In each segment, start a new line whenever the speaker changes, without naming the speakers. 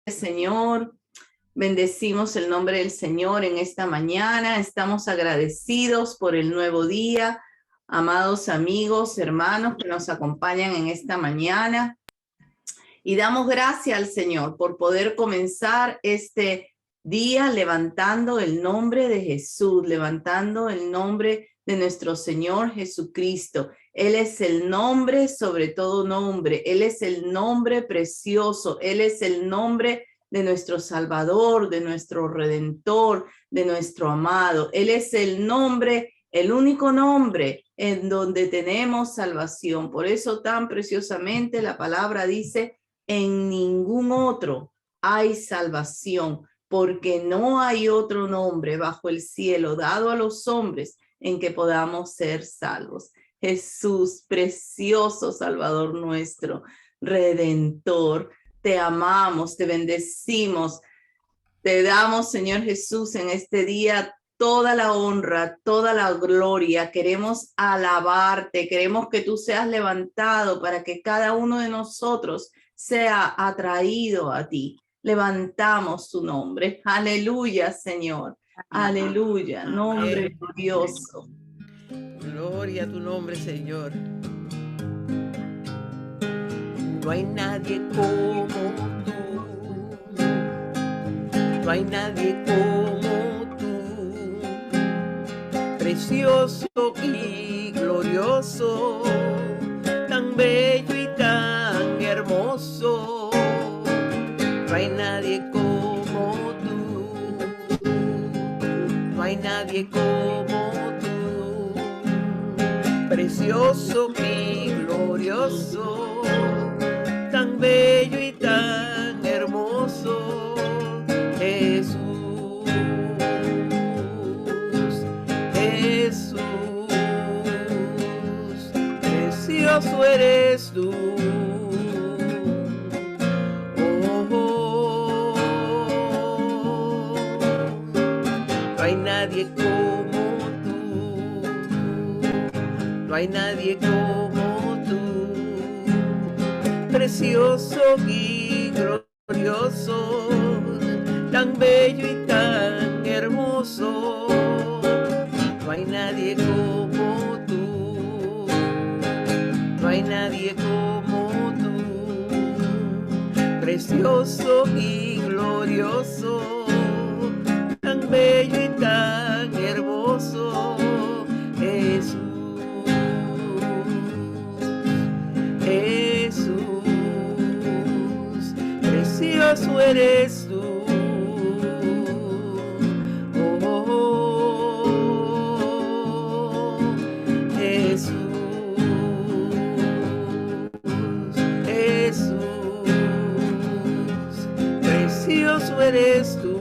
Señor, bendecimos el nombre del Señor en esta mañana. Estamos agradecidos por el nuevo día, amados amigos, hermanos que nos acompañan en esta mañana. Y damos gracias al Señor por poder comenzar este día levantando el nombre de Jesús, levantando el nombre de nuestro Señor Jesucristo. Él es el nombre sobre todo nombre. Él es el nombre precioso. Él es el nombre de nuestro Salvador, de nuestro Redentor, de nuestro amado. Él es el nombre, el único nombre en donde tenemos salvación. Por eso tan preciosamente la palabra dice: en ningún otro hay salvación, porque no hay otro nombre bajo el cielo dado a los hombres en que podamos ser salvos. Jesús, precioso Salvador nuestro, Redentor, te amamos, te bendecimos, te damos, Señor Jesús, en este día toda la honra, toda la gloria. Queremos alabarte, queremos que tú seas levantado para que cada uno de nosotros sea atraído a ti. Levantamos tu nombre. Aleluya, Señor. Aleluya, nombre glorioso.
Gloria a tu nombre, Señor. No hay nadie como tú. No hay nadie como tú. Precioso y glorioso, tan bello y tan hermoso. No hay nadie como tú. No hay nadie como tú. Precioso y glorioso, tan bello y tan hermoso, Jesús, Jesús, precioso eres tú. Oh, oh, oh. No hay nadie como tú. No hay nadie como tú, precioso y glorioso, tan bello y tan hermoso. No hay nadie como tú, no hay nadie como tú, precioso y glorioso, tan bello y tan hermoso, Jesús. Jesús, precioso eres tú. Oh, oh, oh, Jesús, Jesús, precioso eres tú.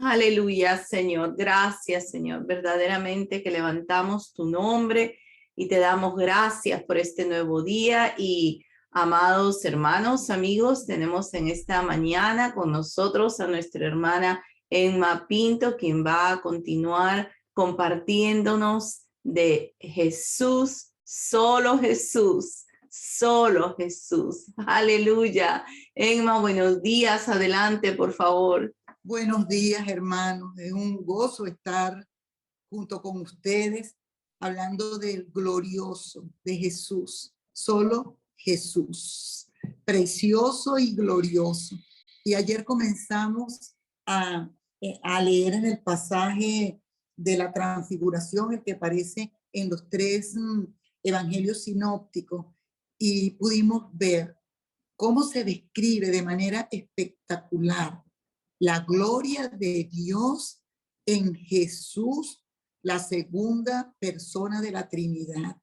Aleluya, Señor. Gracias, Señor. Verdaderamente que levantamos tu nombre y te damos gracias por este nuevo día. Y amados hermanos, amigos, tenemos en esta mañana con nosotros a nuestra hermana Emma Pinto, quien va a continuar compartiéndonos de Jesús, solo Jesús. Solo Jesús. Aleluya. Emma, buenos días. Adelante, por favor.
Buenos días, hermanos. Es un gozo estar junto con ustedes hablando del glorioso de Jesús. Solo Jesús, precioso y glorioso. Y ayer comenzamos a leer en el pasaje de la transfiguración, el que aparece en los tres evangelios sinópticos, y pudimos ver cómo se describe de manera espectacular la gloria de Dios en Jesús, la segunda persona de la Trinidad.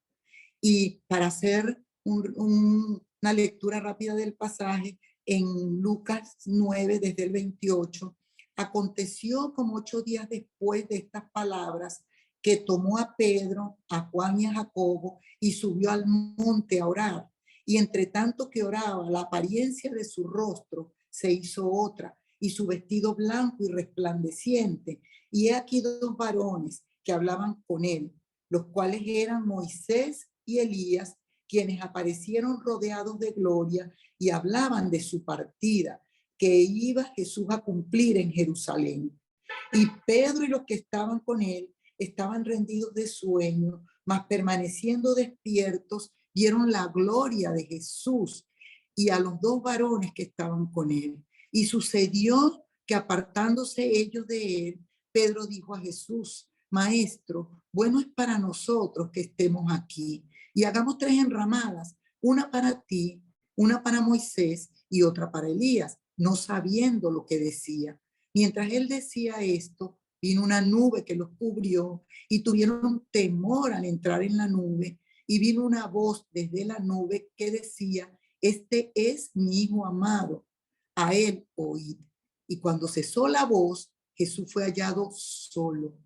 Y para hacer una lectura rápida del pasaje, en Lucas 9, desde el 28, aconteció como 8 días después de estas palabras, que tomó a Pedro, a Juan y a Jacobo y subió al monte a orar. Y entre tanto que oraba, la apariencia de su rostro se hizo otra, y su vestido blanco y resplandeciente. Y he aquí dos varones que hablaban con él, los cuales eran Moisés y Elías, quienes aparecieron rodeados de gloria y hablaban de su partida, que iba Jesús a cumplir en Jerusalén. Y Pedro y los que estaban con él estaban rendidos de sueño, mas permaneciendo despiertos, vieron la gloria de Jesús y a los dos varones que estaban con él. Y sucedió que apartándose ellos de él, Pedro dijo a Jesús: Maestro, bueno es para nosotros que estemos aquí, y hagamos 3 enramadas, una para ti, una para Moisés y otra para Elías, no sabiendo lo que decía. Mientras él decía esto, vino una nube que los cubrió y tuvieron temor al entrar en la nube, y vino una voz desde la nube que decía: Este es mi Hijo amado, a él oíd. Y cuando cesó la voz, Jesús fue hallado solo,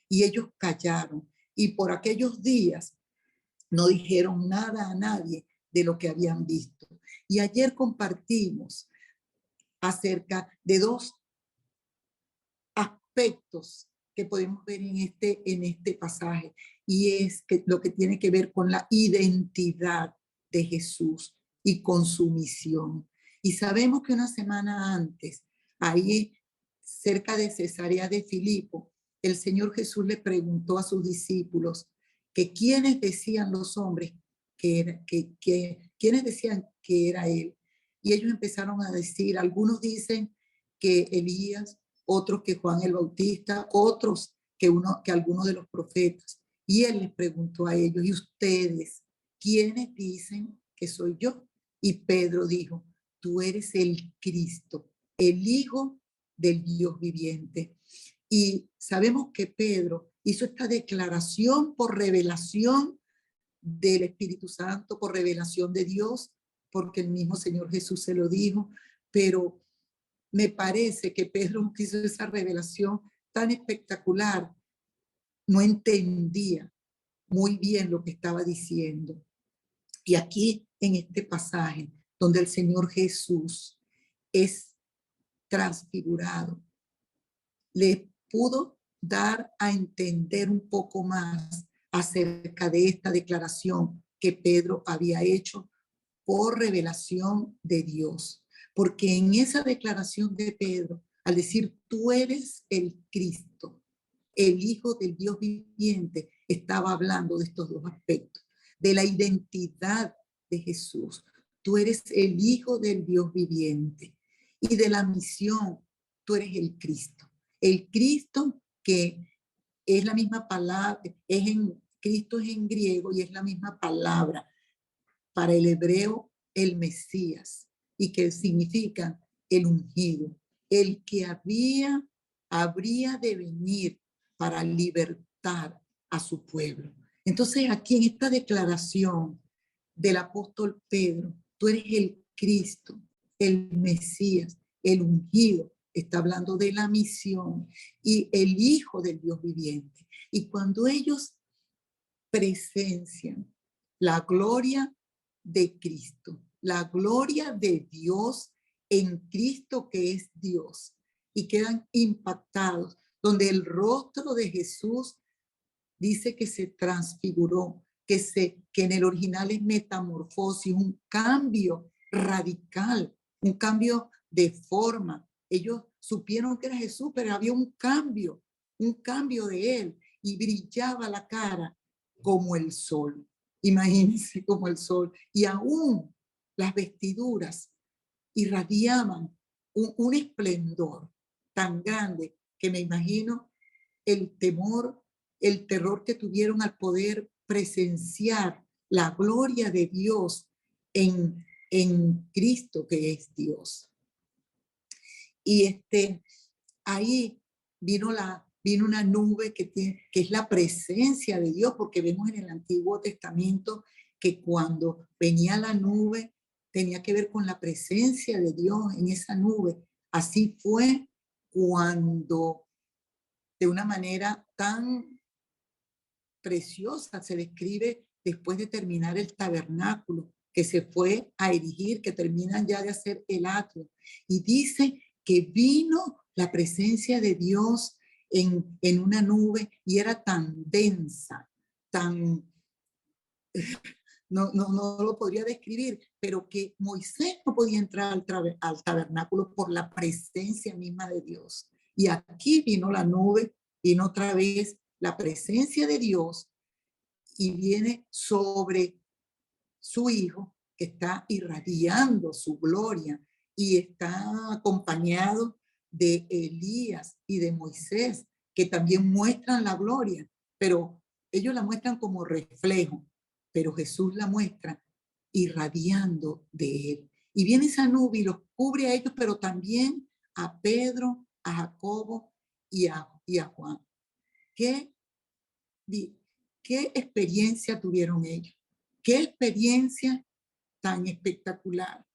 y ellos callaron, y por aquellos días no dijeron nada a nadie de lo que habían visto. Y ayer compartimos acerca de 2 aspectos que podemos ver en este pasaje, y es que lo que tiene que ver con la identidad de Jesús y con su misión. Y sabemos que una semana antes, ahí cerca de Cesarea de Filipo, el Señor Jesús le preguntó a sus discípulos que quiénes decían los hombres quiénes decían que era él. Y ellos empezaron a decir, algunos dicen que Elías, otros que Juan el Bautista, otros que algunos de los profetas. Y él les preguntó a ellos: ¿y ustedes quiénes dicen que soy yo? Y Pedro dijo: tú eres el Cristo, el Hijo del Dios viviente. Y sabemos que Pedro hizo esta declaración por revelación del Espíritu Santo, por revelación de Dios, porque el mismo Señor Jesús se lo dijo, pero me parece que Pedro hizo esa revelación tan espectacular, no entendía muy bien lo que estaba diciendo. Y aquí en este pasaje, donde el Señor Jesús es transfigurado, le pudo dar a entender un poco más acerca de esta declaración que Pedro había hecho por revelación de Dios. Porque en esa declaración de Pedro, al decir tú eres el Cristo, el Hijo del Dios viviente, estaba hablando de estos 2 aspectos, de la identidad de Jesús. Tú eres el Hijo del Dios viviente, y de la misión, tú eres el Cristo. El Cristo, que es la misma palabra, Cristo es en griego y es la misma palabra para el hebreo, el Mesías, y que significa el ungido, el que habría de venir para libertar a su pueblo. Entonces, aquí en esta declaración del apóstol Pedro, tú eres el Cristo, el Mesías, el ungido, está hablando de la misión, y el Hijo del Dios viviente. Y cuando ellos presencian la gloria de Cristo, la gloria de Dios en Cristo que es Dios, y quedan impactados, donde el rostro de Jesús dice que se transfiguró, que en el original es metamorfosis, un cambio radical, un cambio de forma. Ellos supieron que era Jesús, pero había un cambio de él, y brillaba la cara como el sol. Imagínense, como el sol. Y aún las vestiduras irradiaban un esplendor tan grande que me imagino el terror que tuvieron al poder presenciar la gloria de Dios en Cristo que es Dios. Y ahí vino una nube que es la presencia de Dios, porque vemos en el Antiguo Testamento que cuando venía la nube tenía que ver con la presencia de Dios en esa nube. Así fue cuando de una manera tan preciosa se describe después de terminar el tabernáculo, que se fue a erigir, que terminan ya de hacer el atrio. Y dice que vino la presencia de Dios en una nube y era tan densa, tan... No lo podría describir, pero que Moisés no podía entrar al tabernáculo por la presencia misma de Dios. Y aquí vino la nube, vino otra vez la presencia de Dios y viene sobre su hijo, que está irradiando su gloria y está acompañado de Elías y de Moisés, que también muestran la gloria, pero ellos la muestran como reflejo, pero Jesús la muestra irradiando de él. Y viene esa nube y los cubre a ellos, pero también a Pedro, a Jacobo y a Juan. ¿Qué experiencia tuvieron ellos? ¿Qué experiencia tan espectacular?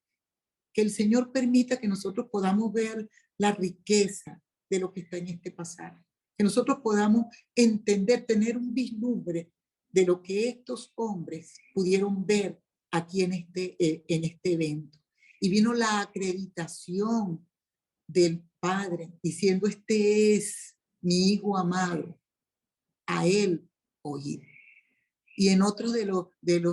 Que el Señor permita que nosotros podamos ver la riqueza de lo que está en este pasaje. Que nosotros podamos entender, tener un vislumbre de lo que estos hombres pudieron ver aquí en este evento. Y vino la acreditación del Padre diciendo: este es mi Hijo amado, a él oíd. Y en otro de los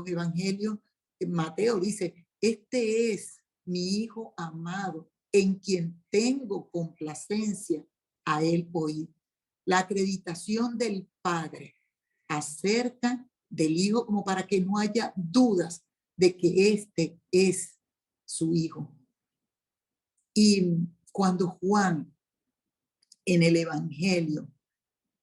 evangelios, Mateo dice: este es mi Hijo amado, en quien tengo complacencia, a él oíd. La acreditación del Padre acerca del Hijo, como para que no haya dudas de que este es su Hijo. Y cuando Juan en el evangelio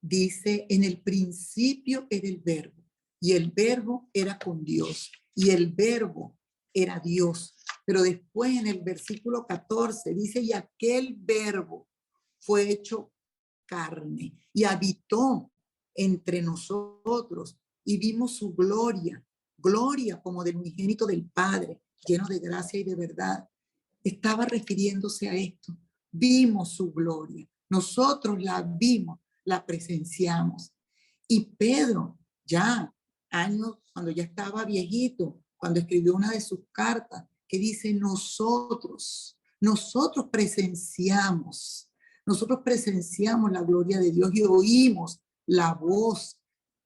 dice: en el principio era el Verbo, y el Verbo era con Dios, y el Verbo era Dios. Pero después en el versículo 14 dice: y aquel Verbo fue hecho carne y habitó entre nosotros y vimos su gloria, gloria como del unigénito del Padre, lleno de gracia y de verdad. Estaba refiriéndose a esto. Vimos su gloria. Nosotros la vimos, la presenciamos. Y Pedro, ya años, cuando ya estaba viejito, cuando escribió una de sus cartas, que dice: nosotros presenciamos la gloria de Dios y oímos la voz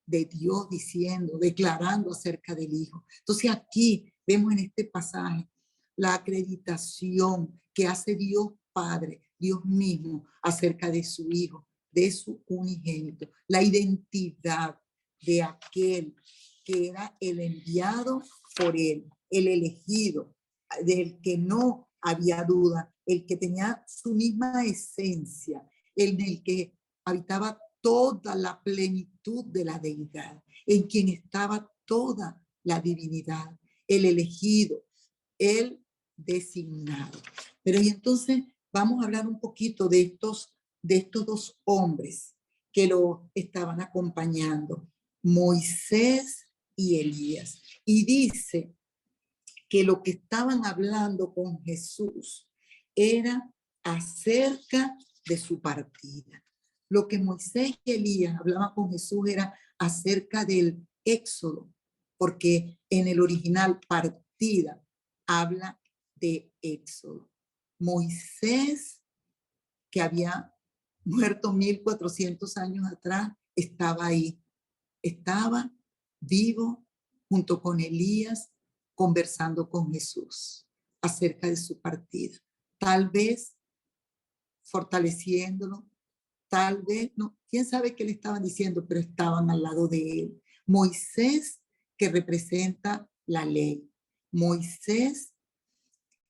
de Dios diciendo, declarando acerca del Hijo. Entonces aquí vemos en este pasaje la acreditación que hace Dios Padre, Dios mismo, acerca de su Hijo, de su unigénito, la identidad de aquel que era el enviado por él, el elegido, del que no había duda, el que tenía su misma esencia, el del que habitaba toda la plenitud de la deidad, en quien estaba toda la divinidad, el elegido, el designado. Pero y entonces vamos a hablar un poquito de estos dos hombres que lo estaban acompañando, Moisés y Elías. Y dice que lo que estaban hablando con Jesús era acerca de su partida. Lo que Moisés y Elías hablaban con Jesús era acerca del éxodo, porque en el original partida habla de éxodo. Moisés, que había muerto 1400 años atrás, estaba ahí, estaba vivo junto con Elías, conversando con Jesús acerca de su partida. Tal vez fortaleciéndolo, tal vez, no, quién sabe qué le estaban diciendo, pero estaban al lado de él. Moisés, que representa la ley. Moisés,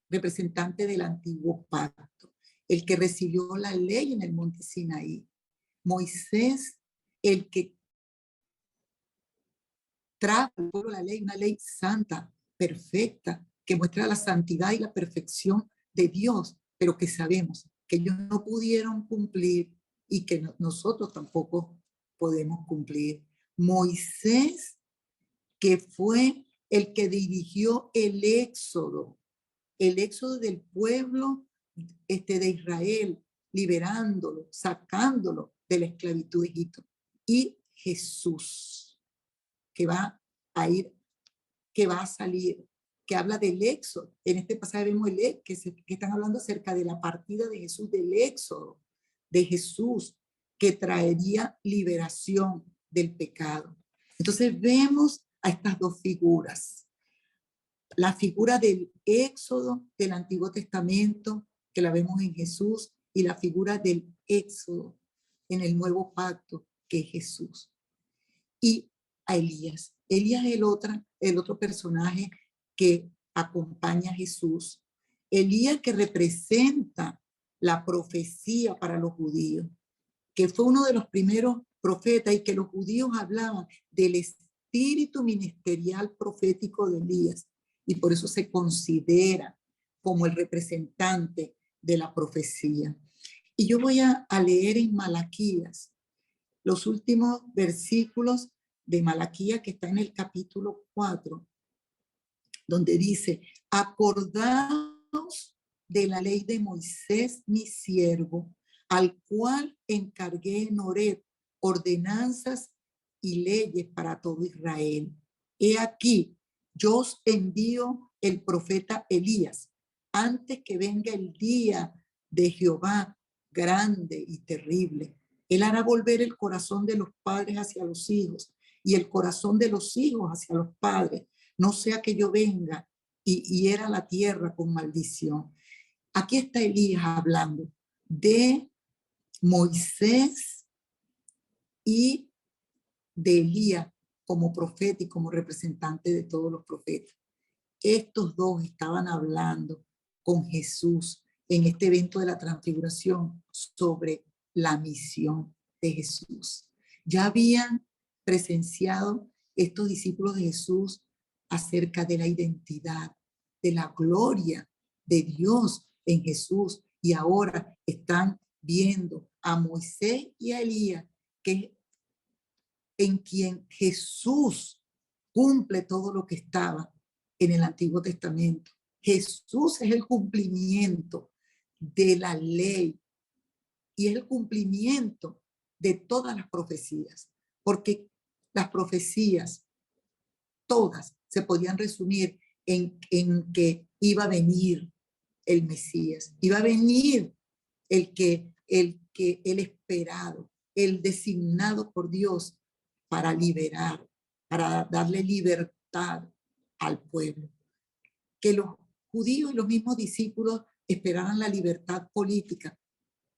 representante del antiguo pacto, el que recibió la ley en el monte Sinaí. Moisés, el que trajo al pueblo la ley, una ley santa, perfecta, que muestra la santidad y la perfección de Dios, pero que sabemos que ellos no pudieron cumplir y que nosotros tampoco podemos cumplir. Moisés, que fue el que dirigió el éxodo del pueblo de Israel, liberándolo, sacándolo de la esclavitud de Egipto. Y Jesús, que va a salir que habla del éxodo. En este pasaje vemos que están hablando acerca de la partida de Jesús, del éxodo de Jesús, que traería liberación del pecado. Entonces vemos a estas dos figuras. La figura del éxodo del Antiguo Testamento, que la vemos en Jesús, y la figura del éxodo en el Nuevo Pacto, que es Jesús. Y a Elías. Elías es el otro personaje que acompaña a Jesús. Elías, que representa la profecía para los judíos, que fue uno de los primeros profetas, y que los judíos hablaban del espíritu ministerial profético de Elías, y por eso se considera como el representante de la profecía. Y yo voy a leer en Malaquías los últimos versículos de Malaquías, que está en el capítulo 4, donde dice: acordaos de la ley de Moisés, mi siervo, al cual encargué en Horeb ordenanzas y leyes para todo Israel. He aquí, yo os envío el profeta Elías, antes que venga el día de Jehová grande y terrible. Él hará volver el corazón de los padres hacia los hijos, y el corazón de los hijos hacia los padres, no sea que yo venga y hiera la tierra con maldición. Aquí está Elías hablando de Moisés y de Elías como profeta y como representante de todos los profetas. Estos dos estaban hablando con Jesús en este evento de la transfiguración sobre la misión de Jesús. Ya habían presenciado estos discípulos de Jesús acerca de la identidad, de la gloria de Dios en Jesús, y ahora están viendo a Moisés y a Elías, que en quien Jesús cumple todo lo que estaba en el Antiguo Testamento. Jesús es el cumplimiento de la ley y es el cumplimiento de todas las profecías, porque las profecías todas se podían resumir en que iba a venir el Mesías, iba a venir el esperado, el designado por Dios para liberar, para darle libertad al pueblo. Que los judíos y los mismos discípulos esperaban la libertad política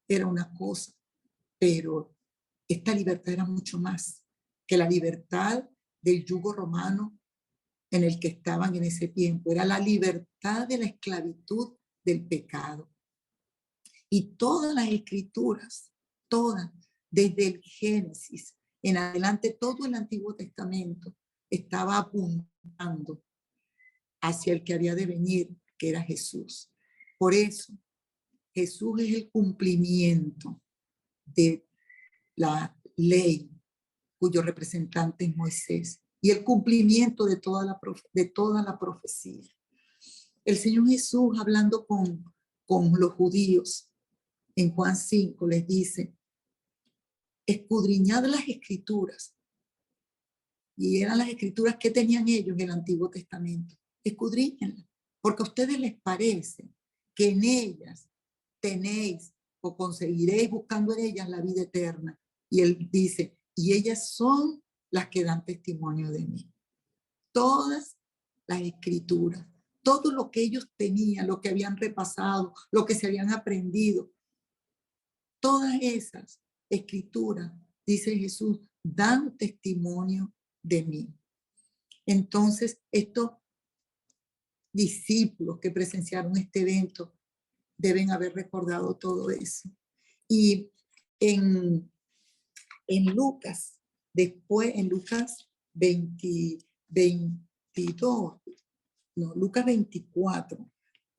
era una cosa, pero esta libertad era mucho más que la libertad del yugo romano en el que estaban en ese tiempo. Era la libertad de la esclavitud del pecado. Y todas las escrituras, todas, desde el Génesis en adelante, todo el Antiguo Testamento estaba apuntando hacia el que había de venir, que era Jesús. Por eso, Jesús es el cumplimiento de la ley, cuyo representante es Moisés, y el cumplimiento de toda la profecía. El Señor Jesús, hablando con los judíos, en Juan 5, les dice: escudriñad las escrituras. Y eran las escrituras que tenían ellos en el Antiguo Testamento. Escudriñenlas, porque a ustedes les parece que en ellas tenéis o conseguiréis, buscando en ellas, la vida eterna. Y él dice: y ellas son las que dan testimonio de mí. Todas las escrituras, todo lo que ellos tenían, lo que habían repasado, lo que se habían aprendido, todas esas escrituras, dice Jesús, dan testimonio de mí. Entonces, estos discípulos que presenciaron este evento deben haber recordado todo eso. Y en Lucas, después en Lucas 24,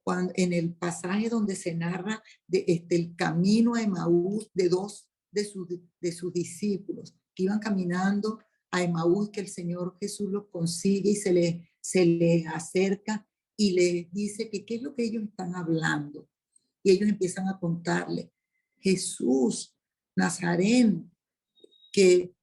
cuando, en el pasaje donde se narra el camino a Emaús de dos de sus discípulos que iban caminando a Emaús, que el Señor Jesús los consigue y se les acerca y les dice que qué es lo que ellos están hablando. Y ellos empiezan a contarle: Jesús Nazareno, que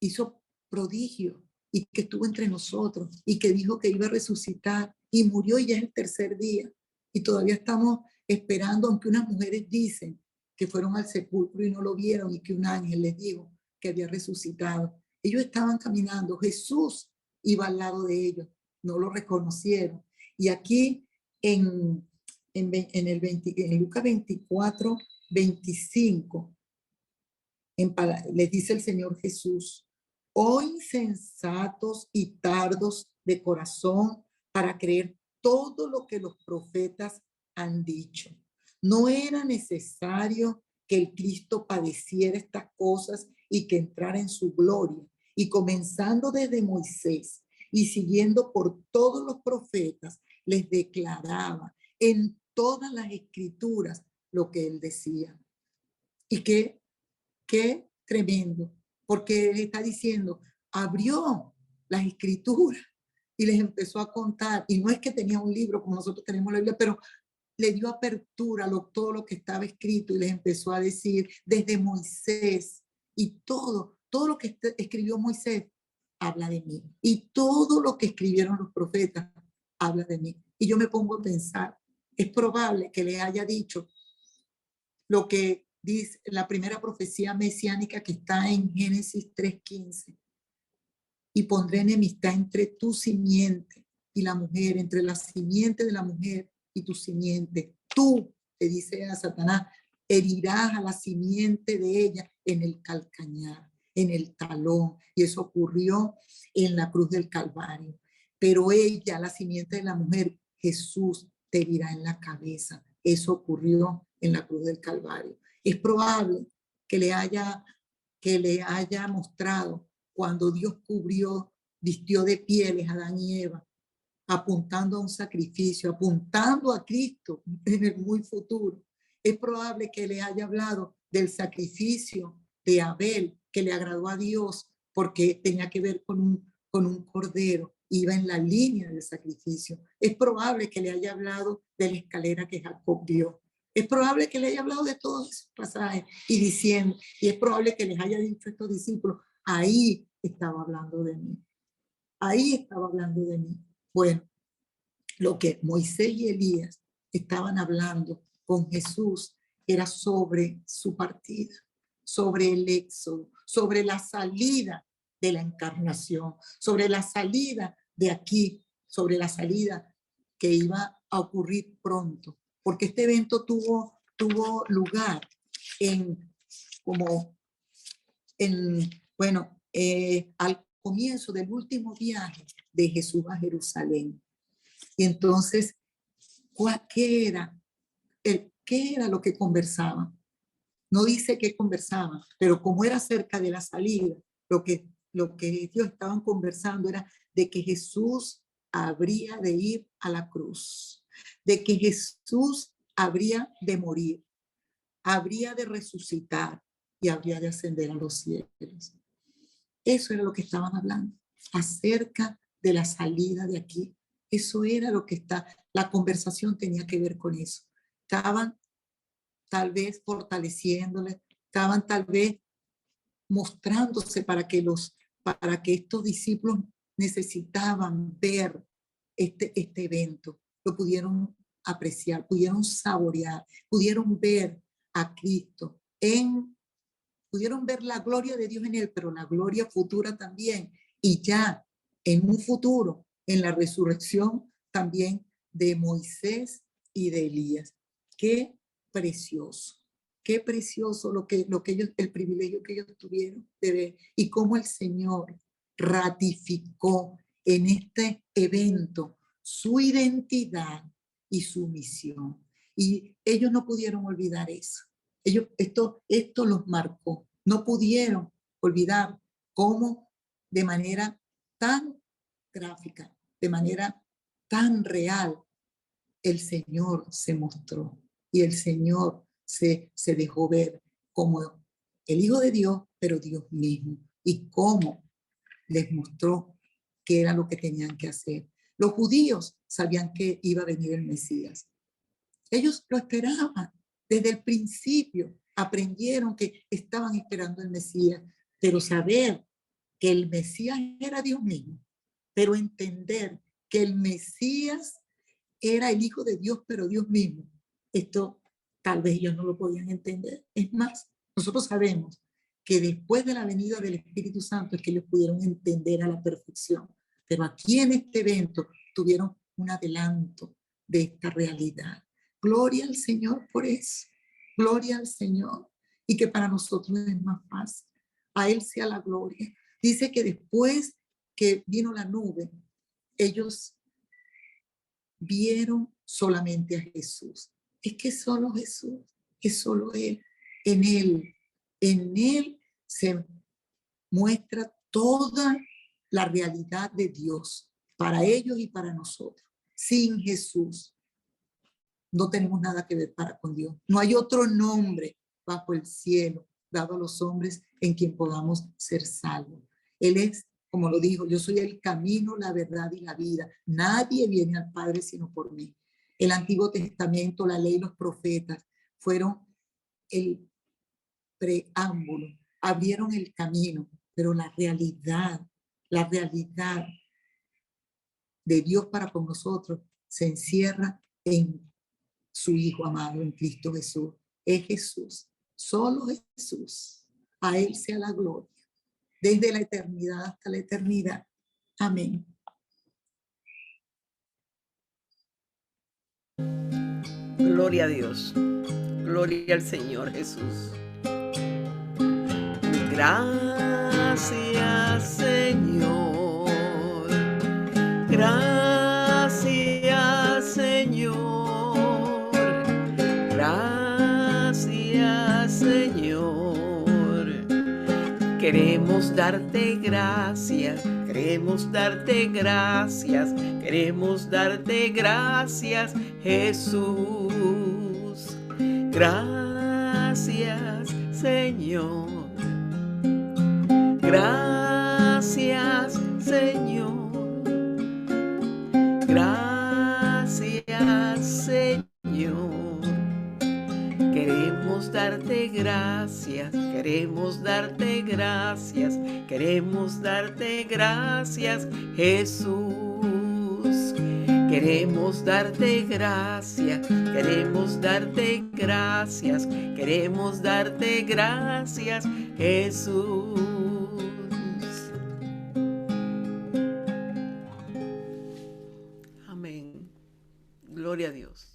hizo prodigio y que estuvo entre nosotros y que dijo que iba a resucitar y murió y ya es el tercer día. Y todavía estamos esperando, aunque unas mujeres dicen que fueron al sepulcro y no lo vieron y que un ángel les dijo que había resucitado. Ellos estaban caminando, Jesús iba al lado de ellos, no lo reconocieron. Y aquí en Lucas 24, 25, les dice el Señor Jesús: oh insensatos y tardos de corazón para creer todo lo que los profetas han dicho. ¿No era necesario que el Cristo padeciera estas cosas y que entrara en su gloria? Y comenzando desde Moisés y siguiendo por todos los profetas, les declaraba en todas las escrituras lo que él decía. Y qué tremendo, porque él está diciendo, abrió las escrituras y les empezó a contar. Y no es que tenía un libro como nosotros tenemos la Biblia, pero le dio apertura a todo lo que estaba escrito y les empezó a decir desde Moisés y todo lo que escribió Moisés habla de mí. Y todo lo que escribieron los profetas habla de mí. Y yo me pongo a pensar, es probable que le haya dicho lo que dice la primera profecía mesiánica que está en Génesis 3:15. Y pondré enemistad entre tu simiente y la mujer, entre la simiente de la mujer y tu simiente. Tú, te dice a Satanás, herirás a la simiente de ella en el calcañar, en el talón. Y eso ocurrió en la cruz del Calvario. Pero ella, la simiente de la mujer, Jesús, te herirá en la cabeza. Eso ocurrió en la cruz del Calvario. Es probable que le haya mostrado cuando Dios vistió de pieles a Adán y Eva, apuntando a un sacrificio, apuntando a Cristo en el muy futuro. Es probable que le haya hablado del sacrificio de Abel, que le agradó a Dios porque tenía que ver con un cordero, iba en la línea del sacrificio. Es probable que le haya hablado de la escalera que Jacob vio. Es probable que le haya hablado de todos esos pasajes y es probable que les haya dicho a estos discípulos, ahí estaba hablando de mí. Ahí estaba hablando de mí. Bueno, lo que Moisés y Elías estaban hablando con Jesús era sobre su partida, sobre el éxodo, sobre la salida de la encarnación, sobre la salida de aquí, sobre la salida que iba a ocurrir pronto. Porque este evento tuvo lugar al comienzo del último viaje de Jesús a Jerusalén. Y entonces, ¿qué era lo que conversaban? No dice qué conversaban, pero como era cerca de la salida, lo que ellos estaban conversando era de que Jesús habría de ir a la cruz, de que Jesús habría de morir, habría de resucitar y habría de ascender a los cielos. Eso era lo que estaban hablando, acerca de la salida de aquí. Eso era lo que la conversación tenía que ver con eso. Estaban tal vez fortaleciéndole, estaban tal vez mostrándose para que estos discípulos necesitaban ver este evento, lo pudieron apreciar, pudieron saborear, pudieron ver a Cristo, pudieron ver la gloria de Dios en él, pero la gloria futura también, y ya en un futuro, en la resurrección también de Moisés y de Elías. Qué precioso el privilegio que ellos tuvieron de ver, y cómo el Señor ratificó en este evento su identidad y su misión. Y ellos no pudieron olvidar eso. Esto los marcó. No pudieron olvidar cómo de manera tan gráfica, de manera tan real, el Señor se mostró y el Señor se dejó ver como el Hijo de Dios, pero Dios mismo, y cómo les mostró qué era lo que tenían que hacer. Los judíos sabían que iba a venir el Mesías. Ellos lo esperaban. Desde el principio aprendieron que estaban esperando el Mesías, pero saber que el Mesías era Dios mismo, pero entender que el Mesías era el Hijo de Dios, pero Dios mismo. Esto tal vez ellos no lo podían entender. Es más, nosotros sabemos que después de la venida del Espíritu Santo es que ellos pudieron entender a la perfección. Pero aquí en este evento tuvieron un adelanto de esta realidad. Gloria al Señor por eso. Gloria al Señor. Y que para nosotros es más fácil. A Él sea la gloria. Dice que después que vino la nube, ellos vieron solamente a Jesús. Es que solo Jesús, es solo Él. En Él se muestra toda la realidad de Dios para ellos y para nosotros. Sin Jesús no tenemos nada que ver con Dios. No hay otro nombre bajo el cielo dado a los hombres en quien podamos ser salvos. Él es, como lo dijo, yo soy el camino, la verdad y la vida. Nadie viene al Padre sino por mí. El Antiguo Testamento, la ley, los profetas fueron el preámbulo, abrieron el camino, pero la realidad de Dios para con nosotros se encierra en su Hijo amado, en Cristo Jesús. Es Jesús, solo Jesús. A Él sea la gloria, desde la eternidad hasta la eternidad. Amén.
Gloria a Dios. Gloria al Señor Jesús. Gracias, Señor. Gracias, Señor. Gracias, Señor. Queremos darte gracias. Queremos darte gracias. Queremos darte gracias, Jesús. Gracias, Señor. Gracias, Señor. Gracias, Señor. Queremos darte gracias. Queremos darte gracias. Queremos darte gracias, Jesús. Queremos darte gracias, queremos darte gracias, queremos darte gracias, Jesús. Amén. Gloria a Dios.